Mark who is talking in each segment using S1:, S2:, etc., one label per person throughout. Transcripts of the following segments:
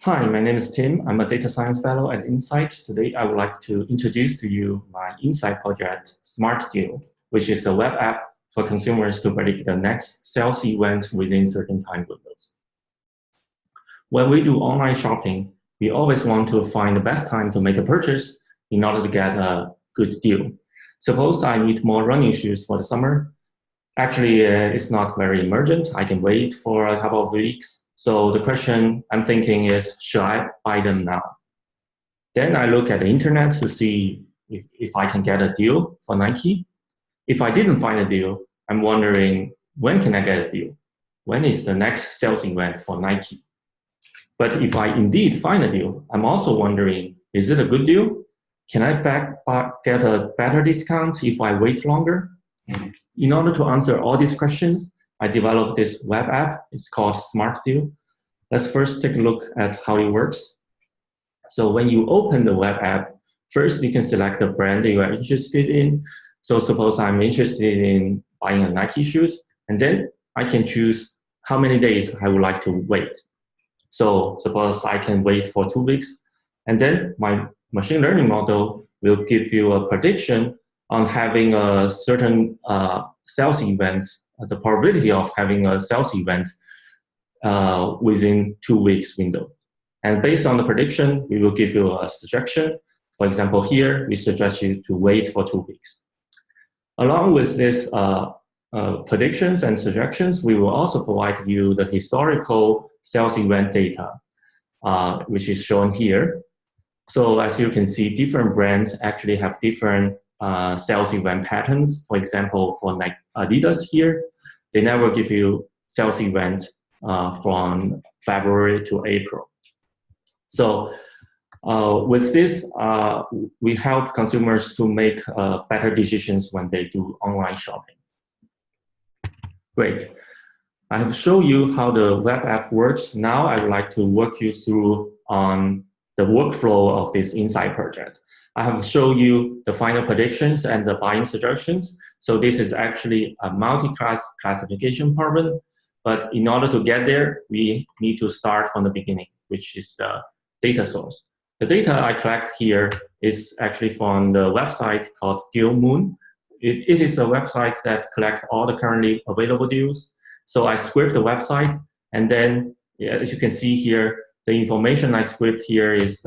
S1: Hi, my name is Tim. I'm a data science fellow at Insight. Today, I would like to introduce to you my Insight project, Smart Deal, which is a web app for consumers to predict the next sales event within certain time windows. When we do online shopping, we always want to find the best time to make a purchase in order to get a good deal. Suppose I need more running shoes for the summer. Actually, it's not very emergent. I can wait for a couple of weeks. So the question I'm thinking is, should I buy them now? Then I look at the internet to see if I can get a deal for Nike. If I didn't find a deal, I'm wondering, when can I get a deal? When is the next sales event for Nike? But if I indeed find a deal, I'm also wondering, is it a good deal? Can I get a better discount if I wait longer? In order to answer all these questions, I developed this web app. It's called Smart Deal. Let's first take a look at how it works. So when you open the web app, first you can select the brand that you are interested in. So suppose I'm interested in buying a Nike shoes, and then I can choose how many days I would like to wait. So suppose I can wait for 2 weeks, and then my machine learning model will give you a prediction on having a certain sales event, the probability of having a sales event within 2 weeks window. And based on the prediction, we will give you a suggestion. For example, here, we suggest you to wait for 2 weeks. Along with this predictions and suggestions, we will also provide you the historical sales event data, which is shown here. So as you can see, different brands actually have different sales event patterns. For example, for Adidas here, they never give you sales event from February to April. So with this, we help consumers to make better decisions when they do online shopping. Great. I have shown you how the web app works. Now I would like to walk you through on the workflow of this Insight project. I have shown you the final predictions and the buying suggestions. So this is actually a multi-class classification problem. But in order to get there, we need to start from the beginning, which is the data source. The data I collect here is actually from the website called DealMoon. It is a website that collects all the currently available deals. So I script the website, and then as you can see here, the information I script here is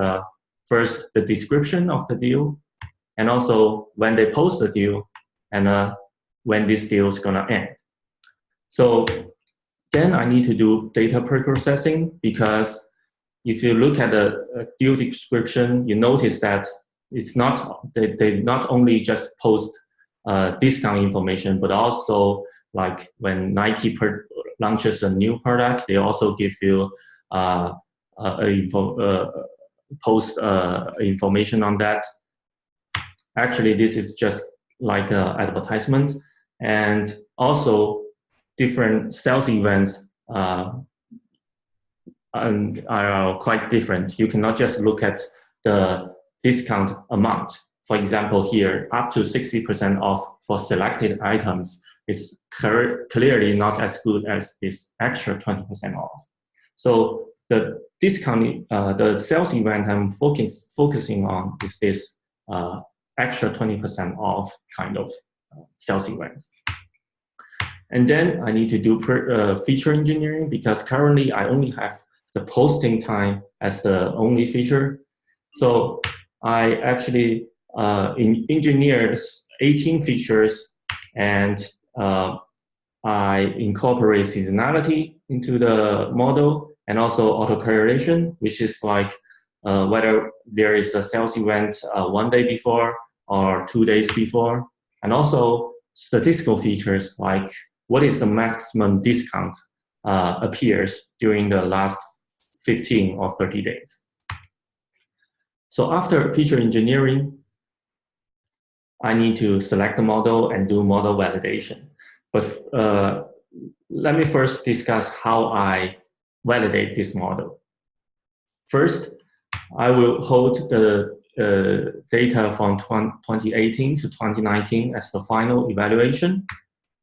S1: first the description of the deal, and also when they post the deal, and when this deal is gonna end. So then I need to do data pre-processing, because if you look at the deal description, you notice that it's not, they not only just post discount information, but also like when Nike launches a new product, they also give you post information on that. Actually, this is just like an advertisement, and also different sales events are quite different. You cannot just look at the discount amount. For example, here, up to 60% off for selected items is clearly not as good as this extra 20% off. So the discount, the sales event I'm focusing on is this extra 20% off kind of sales events. And then I need to do feature engineering, because currently I only have the posting time as the only feature. So I actually engineered 18 features, and I incorporate seasonality into the model, and also autocorrelation, which is like whether there is a sales event 1 day before or 2 days before, and also statistical features like what is the maximum discount appears during the last 15 or 30 days. So after feature engineering, I need to select the model and do model validation. But let me first discuss how I validate this model. First, I will hold the data from 2018 to 2019 as the final evaluation.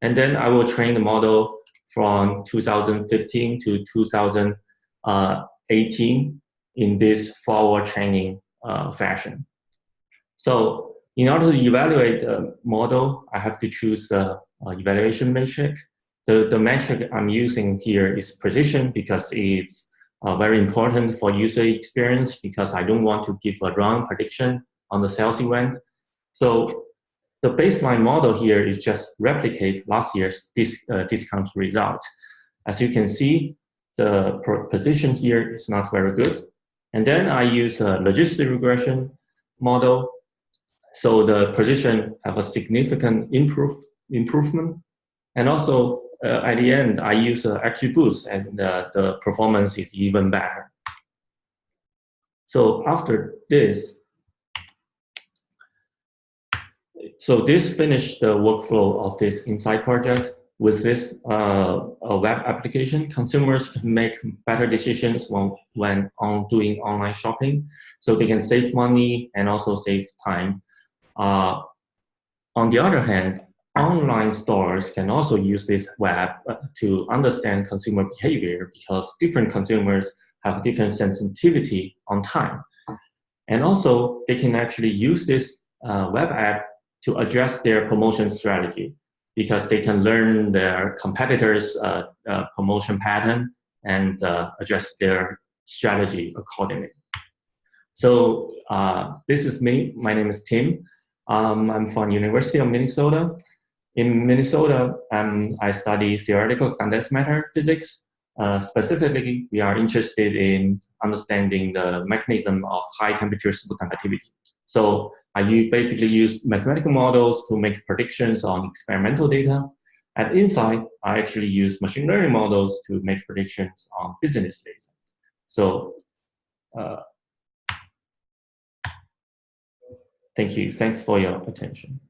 S1: And then I will train the model from 2015 to 2018 in this forward chaining fashion. So in order to evaluate a model, I have to choose the evaluation metric. The metric I'm using here is precision because it's very important for user experience because I don't want to give a wrong prediction on the sales event. So the baseline model here is just replicate last year's discount result. As you can see, the precision here is not very good. And then I use a logistic regression model. So the precision have a significant improvement. And also at the end, I use XGBoost and the performance is even better. So after this, so this finished the workflow of this Insight project. With this web application, consumers can make better decisions when doing online shopping. So they can save money and also save time. On the other hand, online stores can also use this web to understand consumer behavior because different consumers have different sensitivity on time. And also, they can actually use this web app to adjust their promotion strategy because they can learn their competitors' promotion pattern and adjust their strategy accordingly. So this is me. My name is Tim. I'm from University of Minnesota. In Minnesota, I study theoretical condensed matter physics. Specifically, we are interested in understanding the mechanism of high temperature superconductivity. So I basically use mathematical models to make predictions on experimental data. At Insight, I actually use machine learning models to make predictions on business data. So thank you. Thanks for your attention.